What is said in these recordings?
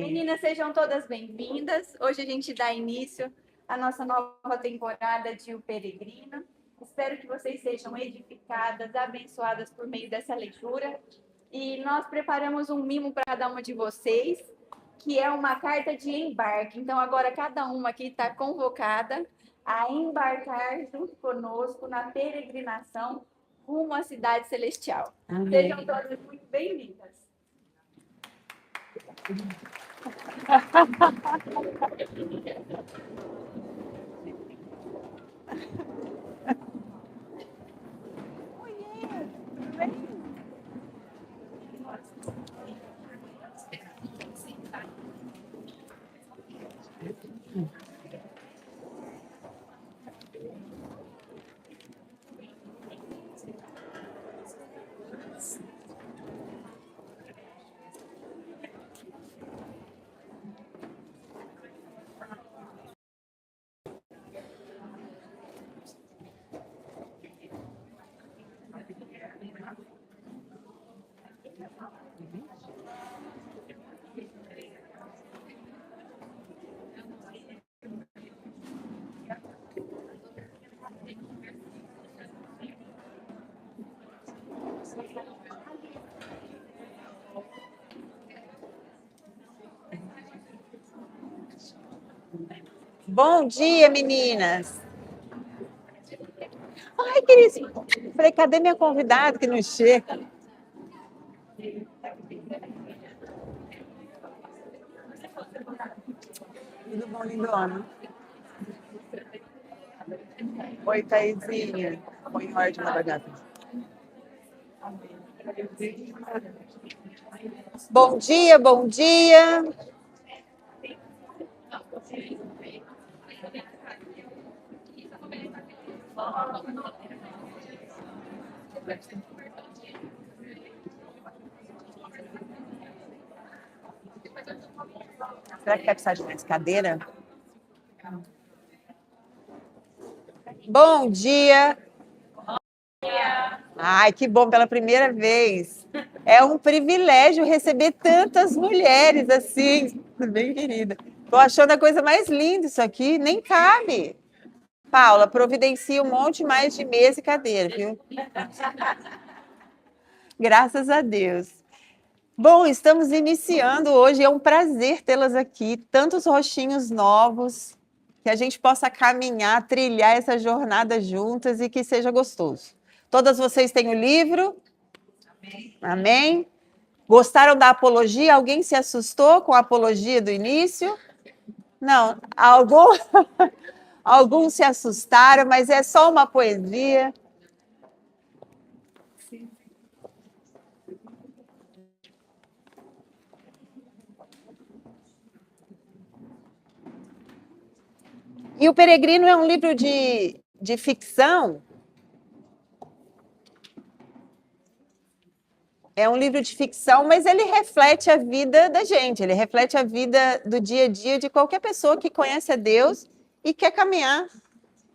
Meninas, sejam todas bem-vindas. Hoje a gente dá início à nossa nova temporada de O Peregrino. Espero que vocês sejam edificadas, abençoadas por meio dessa leitura. E nós preparamos um mimo para cada uma de vocês, que é uma carta de embarque. Então, agora cada uma aqui está convocada a embarcar junto conosco na peregrinação rumo à cidade celestial. Amém. Sejam todas muito bem-vindas. Bom dia, meninas! Ai, querida, falei, cadê minha convidada que não chega? Tudo bom, lindona? Oi, Thaisinha. Põe em ordem na bagagem. Bom dia, bom dia! Será que vai precisar de mais cadeira? Bom dia! Ai, que bom, pela primeira vez. É um privilégio receber tantas mulheres assim, bem querida. Estou achando a coisa mais linda isso aqui, nem cabe. Paula, providencia um monte mais de mesa e cadeira, viu? Graças a Deus. Bom, estamos iniciando hoje, é um prazer tê-las aqui, tantos rostinhos novos, que a gente possa caminhar, trilhar essa jornada juntas e que seja gostoso. Todas vocês têm o livro? Amém. Amém? Gostaram da apologia? Alguém se assustou com a apologia do início? Não, alguns se assustaram, mas é só uma poesia. E O Peregrino é um livro de ficção. É um livro de ficção, mas ele reflete a vida da gente, ele reflete a vida do dia a dia de qualquer pessoa que conhece a Deus e quer caminhar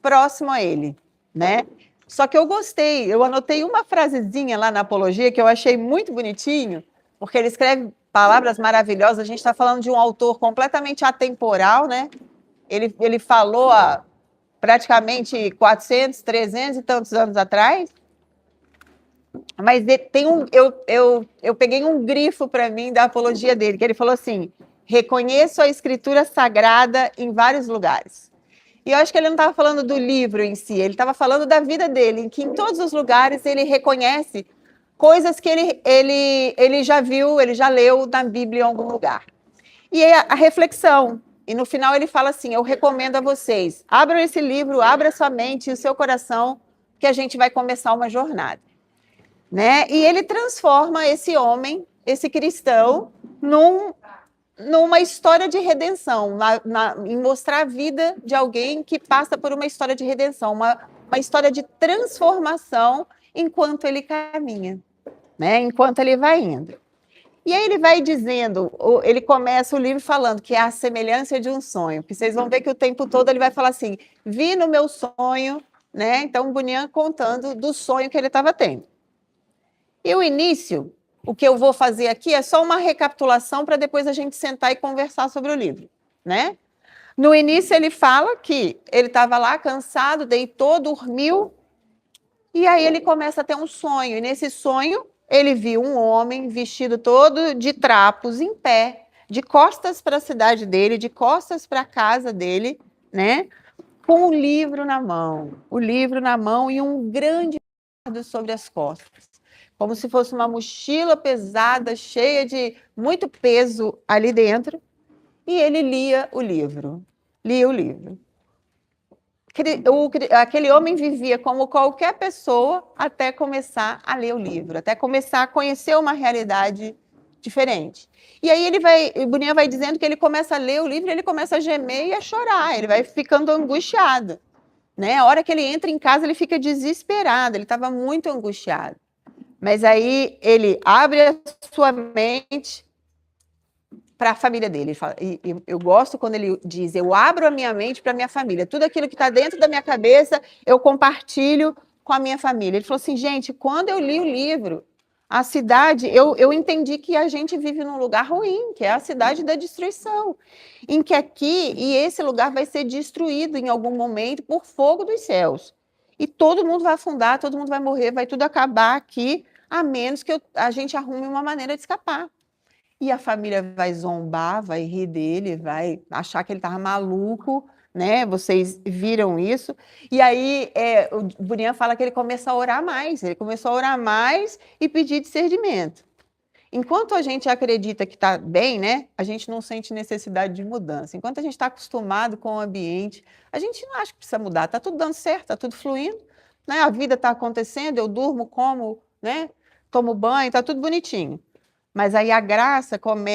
próximo a Ele, né? Só que eu gostei, eu anotei uma frasezinha lá na apologia que eu achei muito bonitinho, porque ele escreve palavras maravilhosas. A gente está falando de um autor completamente atemporal, né? Ele falou há praticamente 400, 300 e tantos anos atrás, mas tem eu peguei um grifo para mim da apologia dele, que ele falou assim: reconheço a escritura sagrada em vários lugares. E eu acho que ele não estava falando do livro em si, ele estava falando da vida dele, em que em todos os lugares ele reconhece coisas que ele já viu, ele já leu na Bíblia em algum lugar. E a reflexão, e no final ele fala assim: eu recomendo a vocês, abram esse livro, abra sua mente e o seu coração, que a gente vai começar uma jornada. Né? E ele transforma esse homem, esse cristão, numa história de redenção, em mostrar a vida de alguém que passa por uma história de redenção, uma história de transformação enquanto ele caminha, né? Enquanto ele vai indo. E aí ele vai dizendo, ele começa o livro falando que é a semelhança de um sonho, porque vocês vão ver que o tempo todo ele vai falar assim: vi no meu sonho, né? Então, Bunyan contando do sonho que ele estava tendo. E o início o que eu vou fazer aqui é só uma recapitulação para depois a gente sentar e conversar sobre o livro, né? No início ele fala que ele estava lá cansado, deitou, dormiu, e aí ele começa a ter um sonho. E nesse sonho ele viu um homem vestido todo de trapos, em pé, de costas para a cidade dele, de costas para a casa dele, né? Com o livro na mão e um grande fardo sobre as costas, como se fosse uma mochila pesada, cheia de muito peso ali dentro, e ele lia o livro. Aquele homem vivia como qualquer pessoa até começar a ler o livro, até começar a conhecer uma realidade diferente. E aí o Bunyan vai dizendo que ele começa a ler o livro, ele começa a gemer e a chorar, ele vai ficando angustiado, né? A hora que ele entra em casa, ele fica desesperado, ele estava muito angustiado. Mas aí ele abre a sua mente para a família dele. Ele fala, e eu gosto quando ele diz, eu abro a minha mente para a minha família. Tudo aquilo que está dentro da minha cabeça, eu compartilho com a minha família. Ele falou assim, gente, quando eu li o livro, a cidade, eu entendi que a gente vive num lugar ruim, que é a cidade da destruição, em que aqui, e esse lugar vai ser destruído em algum momento por fogo dos céus. E todo mundo vai afundar, todo mundo vai morrer, vai tudo acabar aqui, a menos que a gente arrume uma maneira de escapar. E a família vai zombar, vai rir dele, vai achar que ele estava maluco, né? Vocês viram isso. E aí o Bunyan fala que ele começa a orar mais, ele começou a orar mais e pedir discernimento. Enquanto a gente acredita que está bem, né? A gente não sente necessidade de mudança. Enquanto a gente está acostumado com o ambiente, a gente não acha que precisa mudar. Está tudo dando certo, está tudo fluindo, né? A vida está acontecendo, eu durmo, como, né? Tomo banho, está tudo bonitinho. Mas aí a graça quando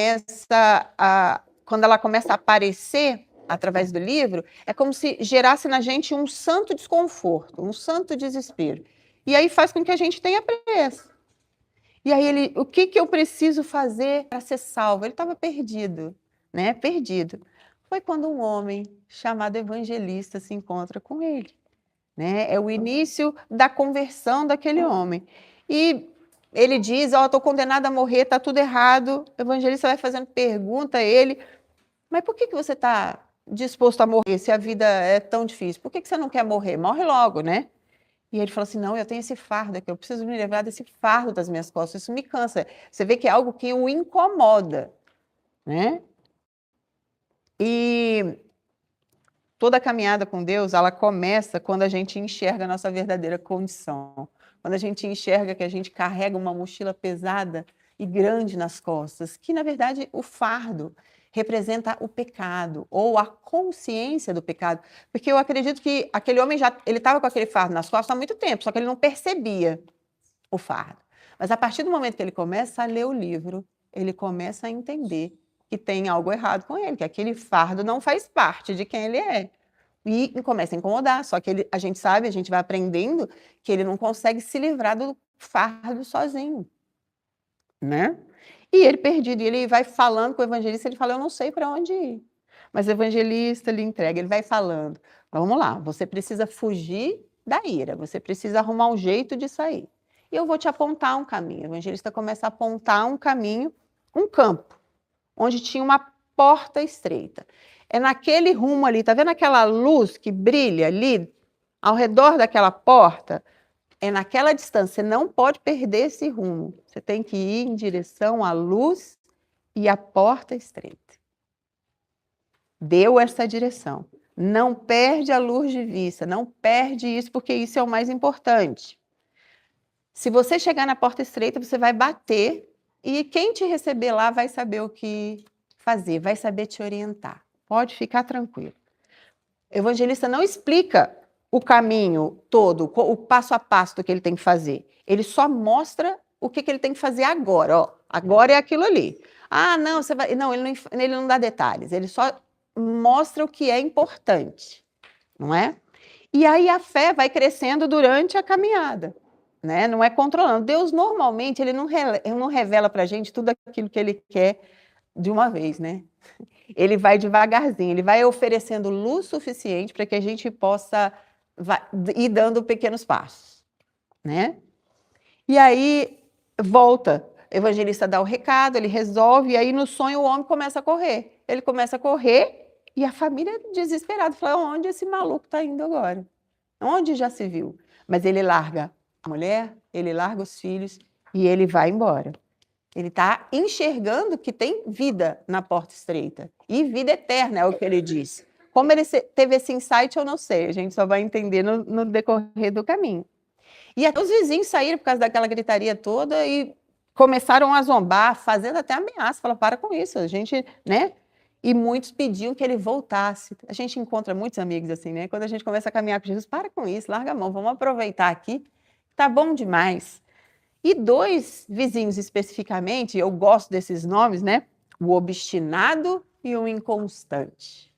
ela começa a aparecer através do livro, é como se gerasse na gente um santo desconforto, um santo desespero. E aí faz com que a gente tenha pressa. E aí o que eu preciso fazer para ser salvo? Ele estava perdido, né? Perdido. Foi quando um homem chamado Evangelista se encontra com ele, né? É o início da conversão daquele homem. E ele diz, estou condenado a morrer, está tudo errado. O evangelista vai fazendo pergunta a ele, mas por que você está disposto a morrer se a vida é tão difícil? Por que você não quer morrer? Morre logo, né? E ele falou assim, não, eu tenho esse fardo aqui, eu preciso me livrar desse fardo das minhas costas, isso me cansa. Você vê que é algo que o incomoda, né? E toda a caminhada com Deus, ela começa quando a gente enxerga a nossa verdadeira condição. Quando a gente enxerga que a gente carrega uma mochila pesada e grande nas costas, que, na verdade, o fardo representa o pecado ou a consciência do pecado. Porque eu acredito que aquele homem ele estava com aquele fardo nas costas há muito tempo, só que ele não percebia o fardo. Mas a partir do momento que ele começa a ler o livro, ele começa a entender que tem algo errado com ele, que aquele fardo não faz parte de quem ele é. E começa a incomodar, só que a gente sabe, a gente vai aprendendo que ele não consegue se livrar do fardo sozinho, né? E ele perdido, ele vai falando com o evangelista, ele fala, eu não sei para onde ir. Mas o evangelista lhe entrega, ele vai falando, vamos lá, você precisa fugir da ira, você precisa arrumar um jeito de sair. E eu vou te apontar um caminho. O evangelista começa a apontar um caminho, um campo, onde tinha uma porta estreita. É naquele rumo ali, tá vendo aquela luz que brilha ali, ao redor daquela porta? É naquela distância, você não pode perder esse rumo. Você tem que ir em direção à luz e à porta estreita. Deu essa direção. Não perde a luz de vista, não perde isso, porque isso é o mais importante. Se você chegar na porta estreita, você vai bater e quem te receber lá vai saber o que fazer, vai saber te orientar. Pode ficar tranquilo. O evangelista não explica o caminho todo, o passo a passo do que ele tem que fazer. Ele só mostra o que ele tem que fazer agora. Ó, agora é aquilo ali. Ah, não, você vai... Não, ele não dá detalhes. Ele só mostra o que é importante, não é? E aí a fé vai crescendo durante a caminhada, né? Não é controlando. Deus, normalmente, ele não revela para a gente tudo aquilo que ele quer de uma vez, né? Ele vai devagarzinho, ele vai oferecendo luz suficiente para que a gente possa ir dando pequenos passos, né? E aí volta, O evangelista dá o recado, ele resolve, e aí no sonho o homem começa a correr. Ele começa a correr e a família desesperada, fala, onde esse maluco está indo agora? Onde já se viu? Mas ele larga a mulher, ele larga os filhos e ele vai embora. Ele está enxergando que tem vida na porta estreita. E vida eterna, é o que ele disse. Como ele teve esse insight, eu não sei. A gente só vai entender no decorrer do caminho. E até os vizinhos saíram por causa daquela gritaria toda e começaram a zombar, fazendo até ameaça. Falaram, para com isso, a gente, né? E muitos pediam que ele voltasse. A gente encontra muitos amigos assim, né? Quando a gente começa a caminhar com Jesus, para com isso, larga a mão, vamos aproveitar aqui. Tá bom demais. E 2 vizinhos especificamente, eu gosto desses nomes, né? O obstinado e o inconstante.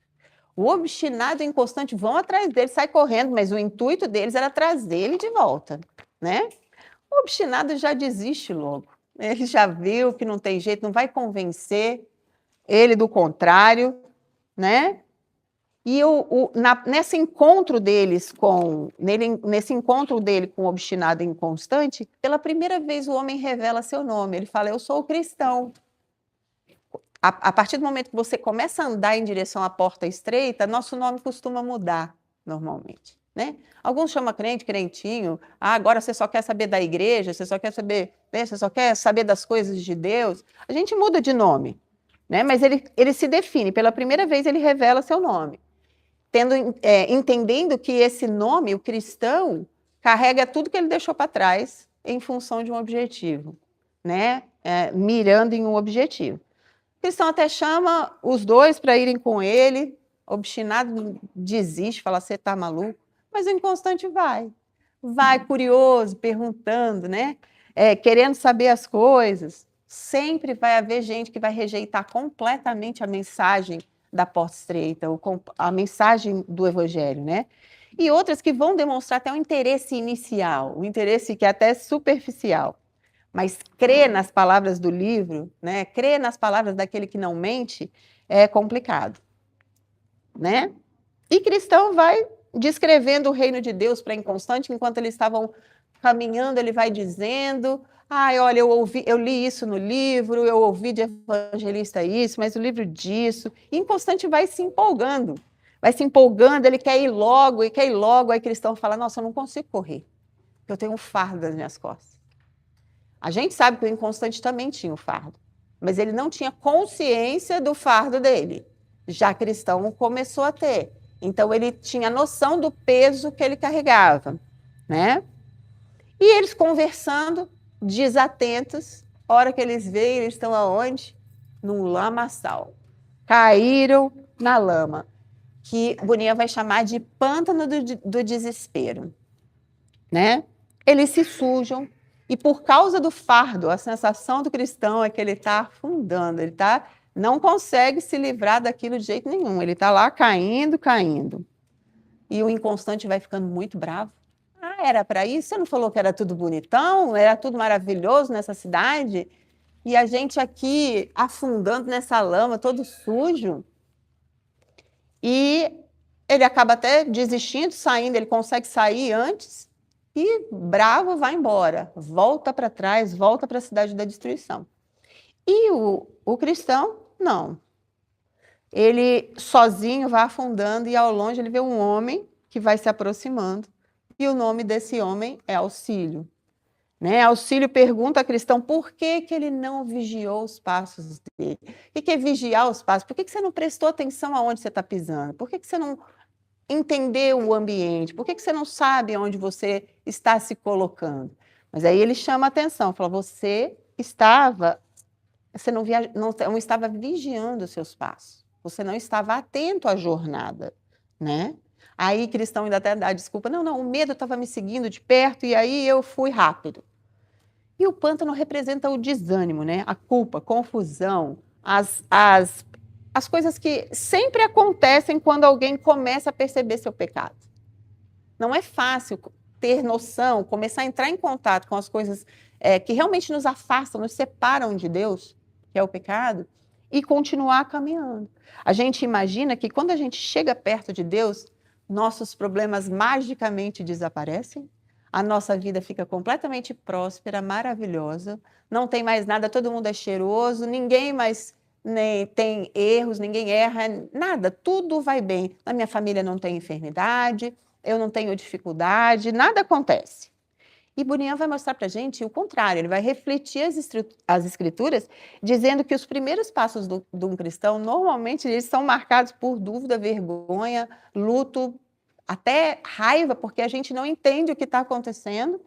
O obstinado e o inconstante vão atrás dele, sai correndo, mas o intuito deles era trazer ele de volta, né? O obstinado já desiste logo. Ele já viu que não tem jeito, não vai convencer ele do contrário, né? E nesse encontro dele com o obstinado e inconstante, pela primeira vez o homem revela seu nome. Ele fala, eu sou o cristão. A partir do momento que você começa a andar em direção à porta estreita, nosso nome costuma mudar, normalmente, né? Alguns chamam crente, crentinho. Agora você só quer saber da igreja, você só quer saber, né? Você só quer saber das coisas de Deus. A gente muda de nome, né? Mas ele se define. Pela primeira vez ele revela seu nome. Entendendo que esse nome, o cristão, carrega tudo que ele deixou para trás em função de um objetivo, né? Mirando em um objetivo. O cristão até chama os 2 para irem com ele, obstinado desiste, fala, você está maluco? Mas o inconstante vai curioso, perguntando, né? Querendo saber as coisas. Sempre vai haver gente que vai rejeitar completamente a mensagem da porta estreita, a mensagem do evangelho, né? E outras que vão demonstrar até um interesse inicial, um interesse que é até superficial. Mas crer nas palavras do livro, né? Crer nas palavras daquele que não mente, é complicado, né? E cristão vai descrevendo o reino de Deus para inconstante, enquanto eles estavam caminhando, ele vai dizendo, olha, eu li isso no livro, eu ouvi de evangelista isso, mas o livro disso. E inconstante vai se empolgando, ele quer ir logo, aí cristão fala, nossa, eu não consigo correr, eu tenho um fardo nas minhas costas. A gente sabe que o inconstante também tinha um fardo, mas ele não tinha consciência do fardo dele. Já cristão começou a ter. Então, ele tinha noção do peso que ele carregava, né? E eles conversando, desatentos, a hora que eles veem, eles estão aonde? Num lamaçal. Caíram na lama, que Boninha vai chamar de pântano do desespero, né? Eles se sujam, e por causa do fardo, a sensação do cristão é que ele está afundando, não consegue se livrar daquilo de jeito nenhum, ele está lá caindo. E o inconstante vai ficando muito bravo. Era para isso? Você não falou que era tudo bonitão? Era tudo maravilhoso nessa cidade? E a gente aqui afundando nessa lama, todo sujo. E ele acaba até desistindo, saindo, ele consegue sair antes e bravo vai embora. Volta para trás, volta para a cidade da destruição. E o cristão, não. Ele sozinho vai afundando e ao longe ele vê um homem que vai se aproximando. E o nome desse homem é Auxílio. Né? Auxílio pergunta a cristão por que ele não vigiou os passos dele. O que é vigiar os passos? Por que você não prestou atenção aonde você está pisando? Por que você não entendeu o ambiente? Por que você não sabe onde você está se colocando? Mas aí ele chama a atenção, fala, você não estava vigiando os seus passos. Você não estava atento à jornada, né? Aí cristão ainda até dá desculpa, não, o medo estava me seguindo de perto e aí eu fui rápido. E o pântano representa o desânimo, né? A culpa, a confusão, as coisas que sempre acontecem quando alguém começa a perceber seu pecado. Não é fácil ter noção, começar a entrar em contato com as coisas que realmente nos afastam, nos separam de Deus, que é o pecado, e continuar caminhando. A gente imagina que quando a gente chega perto de Deus, nossos problemas magicamente desaparecem, a nossa vida fica completamente próspera, maravilhosa, não tem mais nada, todo mundo é cheiroso, ninguém mais nem tem erros, ninguém erra, nada, tudo vai bem. Na minha família não tem enfermidade, eu não tenho dificuldade, nada acontece. E Bunyan vai mostrar para a gente o contrário, ele vai refletir as escrituras, dizendo que os primeiros passos de um cristão, normalmente, eles são marcados por dúvida, vergonha, luto, até raiva, porque a gente não entende o que está acontecendo,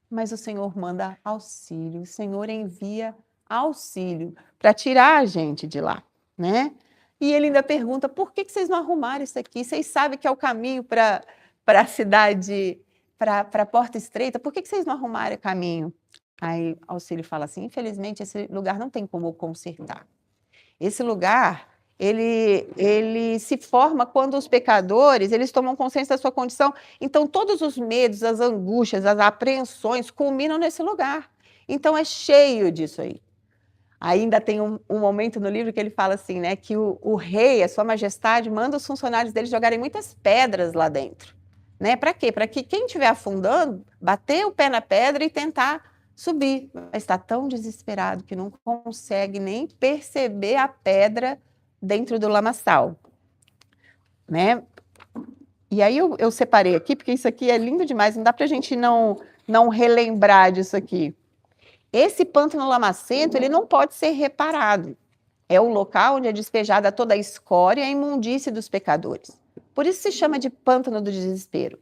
mas o Senhor manda auxílio, o Senhor envia auxílio para tirar a gente de lá, né? E ele ainda pergunta, por que vocês não arrumaram isso aqui? Vocês sabem que é o caminho para a cidade, para a porta estreita, por que vocês não arrumaram o caminho? Aí Auxílio fala assim, infelizmente esse lugar não tem como consertar. Esse lugar, ele se forma quando os pecadores, eles tomam consciência da sua condição. Então, todos os medos, as angústias, as apreensões culminam nesse lugar. Então, é cheio disso aí. Ainda tem um momento no livro que ele fala assim, né, que o rei, a sua majestade, manda os funcionários dele jogarem muitas pedras lá dentro. Né? Para quê? Para que quem estiver afundando, bater o pé na pedra e tentar subir. Mas está tão desesperado que não consegue nem perceber a pedra dentro do lamaçal. Né? E aí eu separei aqui, porque isso aqui é lindo demais, não dá para a gente não relembrar disso aqui. Esse pântano lamacento, ele não pode ser reparado. É o local onde é despejada toda a escória e a imundície dos pecadores. Por isso se chama de pântano do desespero.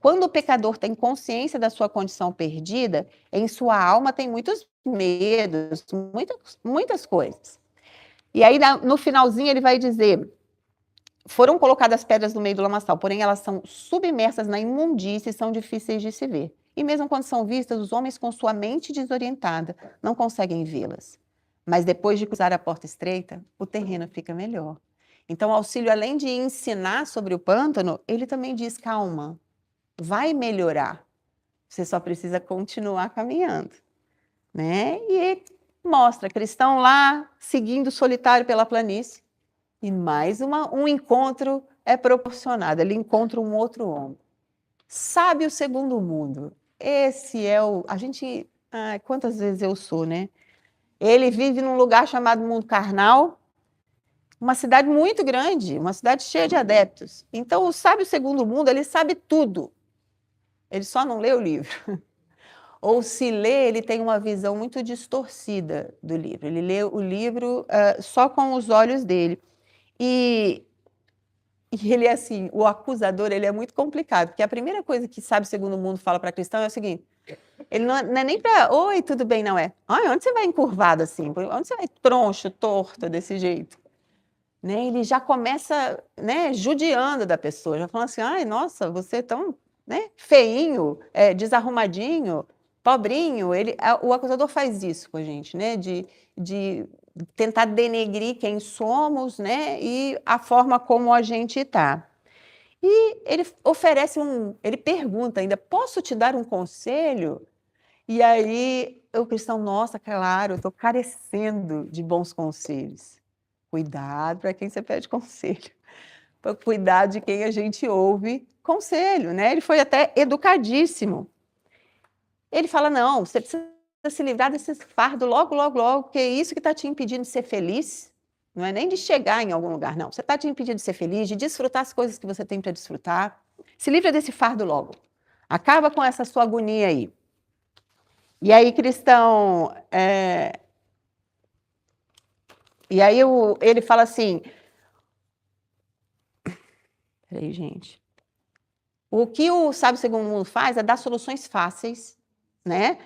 Quando o pecador tem consciência da sua condição perdida, em sua alma tem muitos medos, muitas coisas. E aí, no finalzinho, ele vai dizer, foram colocadas pedras no meio do lamaçal, porém elas são submersas na imundície e são difíceis de se ver. E mesmo quando são vistas, os homens com sua mente desorientada não conseguem vê-las. Mas depois de cruzar a porta estreita, o terreno fica melhor. Então, Auxílio, além de ensinar sobre o pântano, ele também diz, calma, vai melhorar. Você só precisa continuar caminhando, né? E mostra cristão lá, seguindo solitário pela planície, e mais um encontro é proporcionado. Ele encontra um outro homem. Sabe o segundo mundo. Esse é o... A gente... quantas vezes eu sou, né? Ele vive num lugar chamado mundo carnal, uma cidade muito grande, uma cidade cheia de adeptos. Então, o sábio segundo mundo, ele sabe tudo. Ele só não lê o livro. Ou se lê, ele tem uma visão muito distorcida do livro. Ele lê o livro só com os olhos dele. E ele é assim, o acusador, ele é muito complicado, porque a primeira coisa que sabe segundo mundo fala para cristão é o seguinte, ele não é nem para, oi, tudo bem, não é? Ai, onde você vai encurvado assim? Onde você vai troncho, torto, desse jeito? Né? Ele já começa, né, judiando da pessoa, já falando assim, ai, nossa, você é tão, né, feinho, desarrumadinho, pobrinho. O acusador faz isso com a gente, né, de tentar denegrir quem somos, né, e a forma como a gente está. E ele oferece ele pergunta ainda, posso te dar um conselho? E aí o cristão, nossa, claro, eu estou carecendo de bons conselhos. Cuidado para quem você pede conselho, para cuidar de quem a gente ouve conselho, né? Ele foi até educadíssimo. Ele fala, não, você precisa se livrar desse fardo logo, logo, logo, porque é isso que está te impedindo de ser feliz, não é nem de chegar em algum lugar, não. Você está te impedindo de ser feliz, de desfrutar as coisas que você tem para desfrutar. Se livra desse fardo logo. Acaba com essa sua agonia aí. E aí, cristão... E aí ele fala assim... Peraí, gente. O que o Sábio Segundo Mundo faz é dar soluções fáceis, né?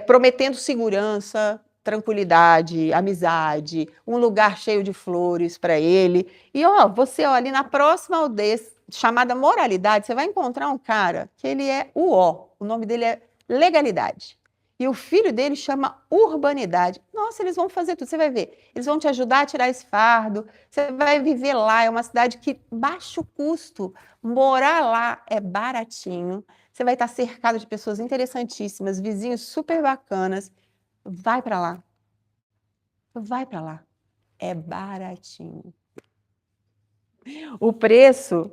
Prometendo segurança, tranquilidade, amizade, um lugar cheio de flores para ele. E você ali na próxima aldeia chamada Moralidade, você vai encontrar um cara que ele é o nome dele é Legalidade. E o filho dele chama Urbanidade. Nossa, eles vão fazer tudo, você vai ver. Eles vão te ajudar a tirar esse fardo, você vai viver lá, é uma cidade que baixo custo, morar lá é baratinho, você vai estar cercado de pessoas interessantíssimas, vizinhos super bacanas. Vai para lá. Vai para lá. É baratinho. O preço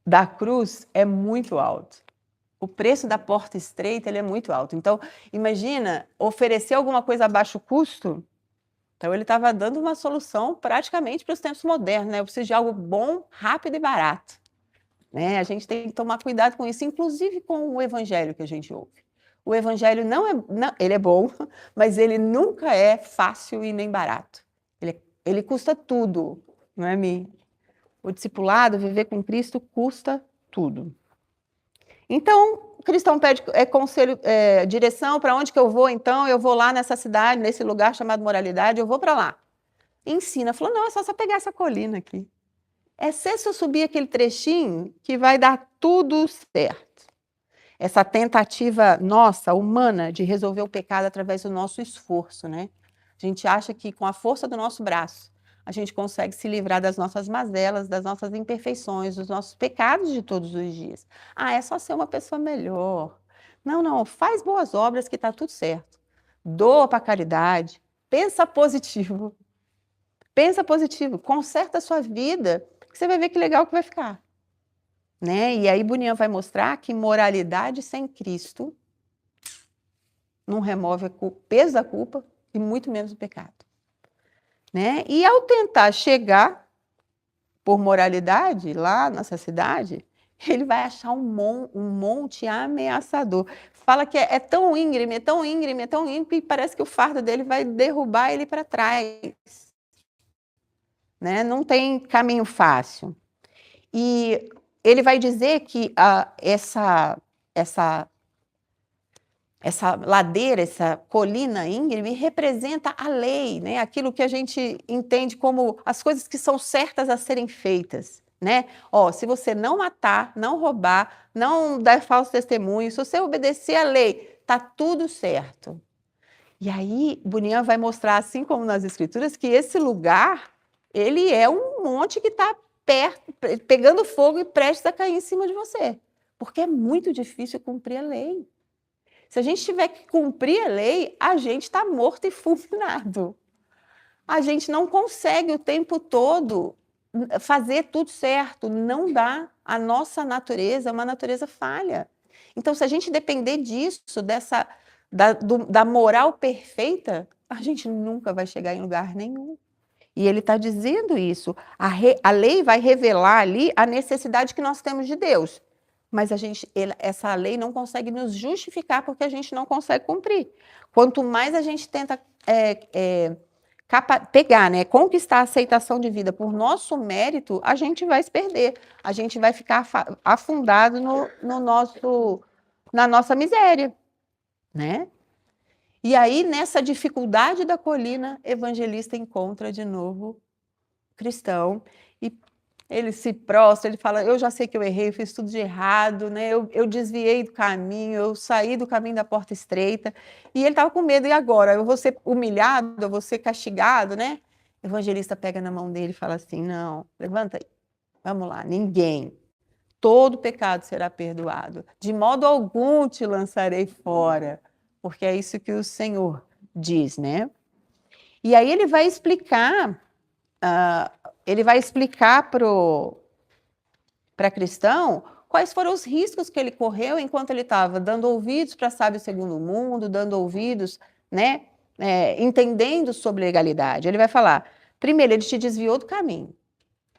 da cruz é muito alto. O preço da porta estreita ele é muito alto. Então, imagina oferecer alguma coisa a baixo custo. Então, ele estava dando uma solução praticamente para os tempos modernos, né? Eu preciso de algo bom, rápido e barato. Né? A gente tem que tomar cuidado com isso, inclusive com o evangelho que a gente ouve. O evangelho ele é bom, mas ele nunca é fácil e nem barato. Ele custa tudo, não é, Mi? O discipulado, viver com Cristo, custa tudo. Então, o cristão pede conselho, direção, para onde que eu vou, então? Eu vou lá nessa cidade, nesse lugar chamado moralidade, eu vou para lá. Ensina, falou, não, é só você pegar essa colina aqui. É se eu subir aquele trechinho que vai dar tudo certo. Essa tentativa nossa, humana, de resolver o pecado através do nosso esforço, né? A gente acha que com a força do nosso braço, a gente consegue se livrar das nossas mazelas, das nossas imperfeições, dos nossos pecados de todos os dias. Ah, é só ser uma pessoa melhor. Não, não, faz boas obras que está tudo certo. Doa para a caridade, pensa positivo. Pensa positivo, conserta a sua vida, que você vai ver que legal que vai ficar. Né? E aí Bunyan vai mostrar que moralidade sem Cristo não remove o peso da culpa e muito menos o pecado. Né? E ao tentar chegar por moralidade lá nessa cidade, ele vai achar um monte ameaçador. Fala que é tão íngreme, é tão íngreme, é tão íngreme, que parece que o fardo dele vai derrubar ele para trás. Né? Não tem caminho fácil. E ele vai dizer que essa ladeira, essa colina íngreme, representa a lei, né? Aquilo que a gente entende como as coisas que são certas a serem feitas. Né? Se você não matar, não roubar, não dar falso testemunho, se você obedecer à lei, está tudo certo. E aí, Bunyan vai mostrar, assim como nas Escrituras, que esse lugar, ele é um monte que está perto, pegando fogo e prestes a cair em cima de você. Porque é muito difícil cumprir a lei. Se a gente tiver que cumprir a lei, a gente está morto e fulminado. A gente não consegue o tempo todo fazer tudo certo. Não dá. A nossa natureza é uma natureza falha. Então, se a gente depender disso, da moral perfeita, a gente nunca vai chegar em lugar nenhum. E ele está dizendo isso. A lei vai revelar ali a necessidade que nós temos de Deus. Mas essa lei não consegue nos justificar porque a gente não consegue cumprir. Quanto mais a gente tenta pegar, né, conquistar a aceitação de vida por nosso mérito, a gente vai se perder. A gente vai ficar afundado na nossa miséria. Né? E aí, nessa dificuldade da colina, evangelista encontra de novo cristão e ele se prostra, ele fala, eu já sei que eu errei, eu fiz tudo de errado, né? Eu desviei do caminho, eu saí do caminho da porta estreita, e ele estava com medo, e agora? Eu vou ser humilhado, eu vou ser castigado, né? O evangelista pega na mão dele e fala assim, não, levanta aí, vamos lá, ninguém, todo pecado será perdoado, de modo algum te lançarei fora, porque é isso que o Senhor diz, né? E aí ele vai explicar para cristão quais foram os riscos que ele correu enquanto ele estava dando ouvidos para sábio segundo o mundo, dando ouvidos, né, entendendo sobre legalidade. Ele vai falar, primeiro, ele te desviou do caminho.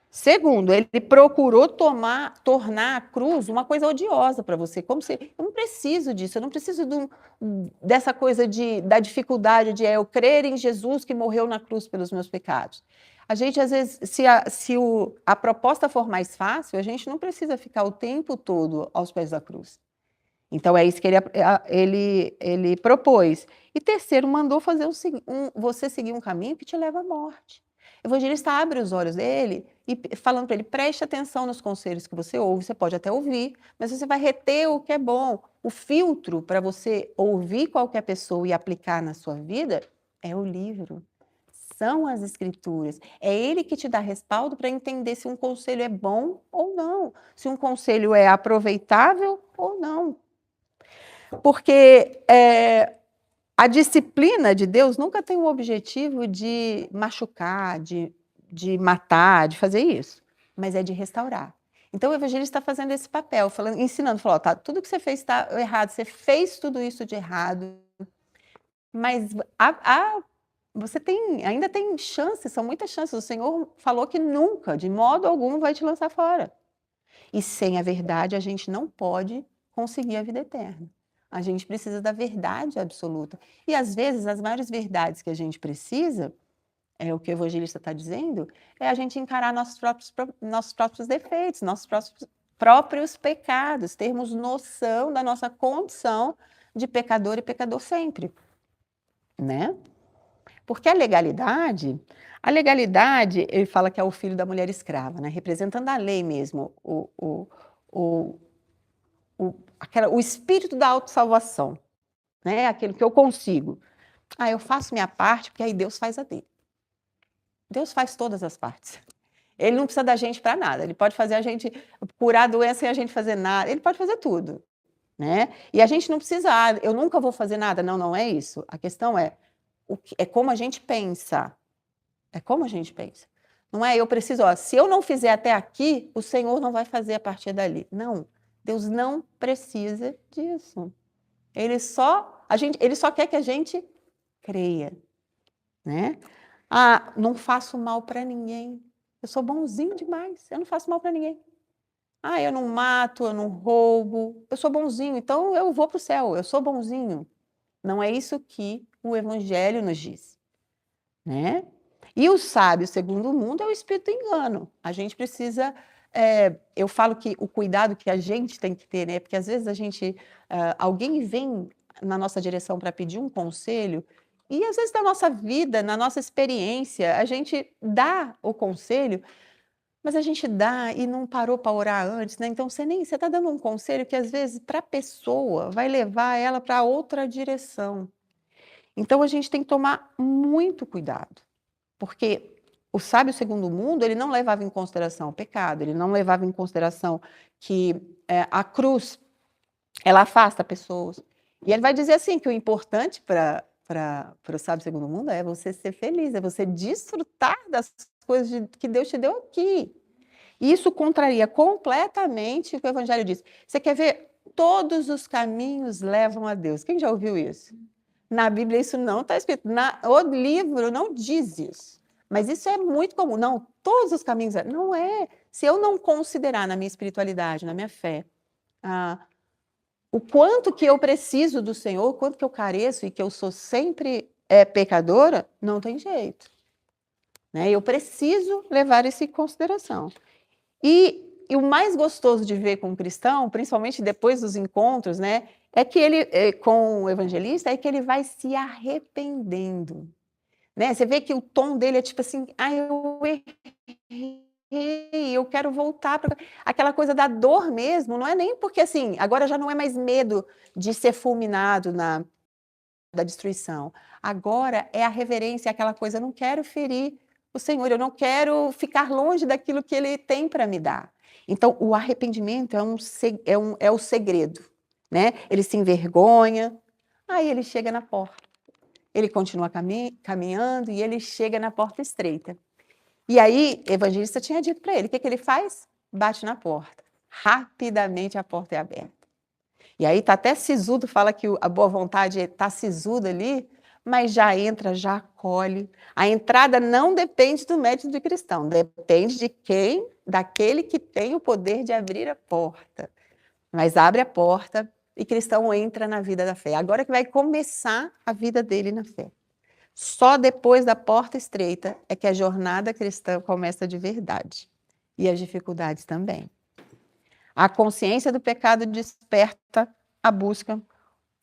Segundo, ele procurou tornar a cruz uma coisa odiosa para você, como se eu não preciso disso, eu não preciso dessa coisa da dificuldade de eu crer em Jesus que morreu na cruz pelos meus pecados. A gente, às vezes, se a proposta for mais fácil, a gente não precisa ficar o tempo todo aos pés da cruz. Então, é isso que ele propôs. E terceiro, mandou fazer você seguir um caminho que te leva à morte. O evangelista abre os olhos dele e falando para ele, preste atenção nos conselhos que você ouve, você pode até ouvir, mas você vai reter o que é bom. O filtro para você ouvir qualquer pessoa e aplicar na sua vida é o livro, são as escrituras. É ele que te dá respaldo para entender se um conselho é bom ou não, se um conselho é aproveitável ou não. Porque a disciplina de Deus nunca tem o objetivo de machucar, de matar, de fazer isso, mas é de restaurar. Então, o evangelista está fazendo esse papel, falando, ensinando, falou, tá, tudo que você fez está errado, você fez tudo isso de errado, mas você ainda tem chances, são muitas chances. O Senhor falou que nunca, de modo algum, vai te lançar fora. E sem a verdade, a gente não pode conseguir a vida eterna. A gente precisa da verdade absoluta. E, às vezes, as maiores verdades que a gente precisa, é o que o evangelista está dizendo, é a gente encarar nossos próprios defeitos, nossos próprios pecados, termos noção da nossa condição de pecador e pecador sempre, né? Porque a legalidade, ele fala que é o filho da mulher escrava, né? Representando a lei mesmo, o, o espírito da autossalvação, né? Aquilo que eu consigo. Eu faço minha parte, porque aí Deus faz a dele. Deus faz todas as partes. Ele não precisa da gente para nada. Ele pode fazer a gente curar a doença sem a gente fazer nada. Ele pode fazer tudo, né? E a gente não precisa, eu nunca vou fazer nada. Não, não é isso. A questão é como a gente pensa. É como a gente pensa. Não é eu preciso, se eu não fizer até aqui, o Senhor não vai fazer a partir dali. Não. Deus não precisa disso. Ele só quer que a gente creia, né? Não faço mal para ninguém. Eu sou bonzinho demais. Eu não faço mal para ninguém. Eu não mato, eu não roubo. Eu sou bonzinho, então eu vou para o céu. Eu sou bonzinho. Não é isso que o Evangelho nos diz, né? E o sábio, segundo o mundo, é o espírito do engano. A gente precisa. Eu falo que o cuidado que a gente tem que ter, né? Porque às vezes alguém vem na nossa direção para pedir um conselho, e às vezes na nossa vida, na nossa experiência, a gente dá o conselho, mas a gente dá e não parou para orar antes, né? Então você está dando um conselho que às vezes para a pessoa vai levar ela para outra direção. Então a gente tem que tomar muito cuidado. Porque o sábio segundo o mundo, ele não levava em consideração o pecado, ele não levava em consideração que a cruz, ela afasta pessoas. E ele vai dizer assim, que o importante para o sábio segundo o mundo é você ser feliz, é você desfrutar das coisas que Deus te deu aqui. Isso contraria completamente o que o Evangelho diz. Você quer ver? Todos os caminhos levam a Deus. Quem já ouviu isso? Na Bíblia isso não está escrito. O livro não diz isso. Mas isso é muito comum. Não, todos os caminhos. Não é. Se eu não considerar na minha espiritualidade, na minha fé, o quanto que eu preciso do Senhor, o quanto que eu careço e que eu sou sempre pecadora, não tem jeito. Né? Eu preciso levar isso em consideração. E o mais gostoso de ver com o cristão, principalmente depois dos encontros, né, é que ele, com o evangelista, é que ele vai se arrependendo. Né? Você vê que o tom dele é tipo assim, eu errei, eu quero voltar para aquela coisa da dor mesmo, não é nem porque assim, agora já não é mais medo de ser fulminado da destruição. Agora é a reverência, aquela coisa, eu não quero ferir o Senhor, eu não quero ficar longe daquilo que Ele tem para me dar. Então, o arrependimento é o segredo, né? Ele se envergonha, aí ele chega na porta. Ele continua caminhando e ele chega na porta estreita. E aí, o evangelista tinha dito para ele, o que ele faz? Bate na porta. Rapidamente a porta é aberta. E aí tá até sisudo, fala que a boa vontade está sisuda ali, mas já entra, já acolhe. A entrada não depende do método de cristão, depende de quem, daquele que tem o poder de abrir a porta. Mas abre a porta e cristão entra na vida da fé. Agora que vai começar a vida dele na fé. Só depois da porta estreita é que a jornada cristã começa de verdade. E as dificuldades também. A consciência do pecado desperta a busca.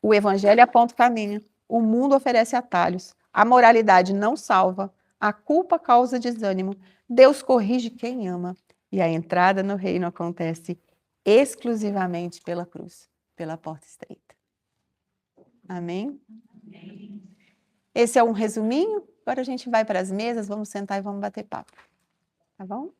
O evangelho aponta o caminho. O mundo oferece atalhos. A moralidade não salva. A culpa causa desânimo. Deus corrige quem ama. E a entrada no reino acontece exclusivamente pela cruz, pela porta estreita. Amém? Amém. Esse é um resuminho. Agora a gente vai para as mesas, vamos sentar e vamos bater papo. Tá bom?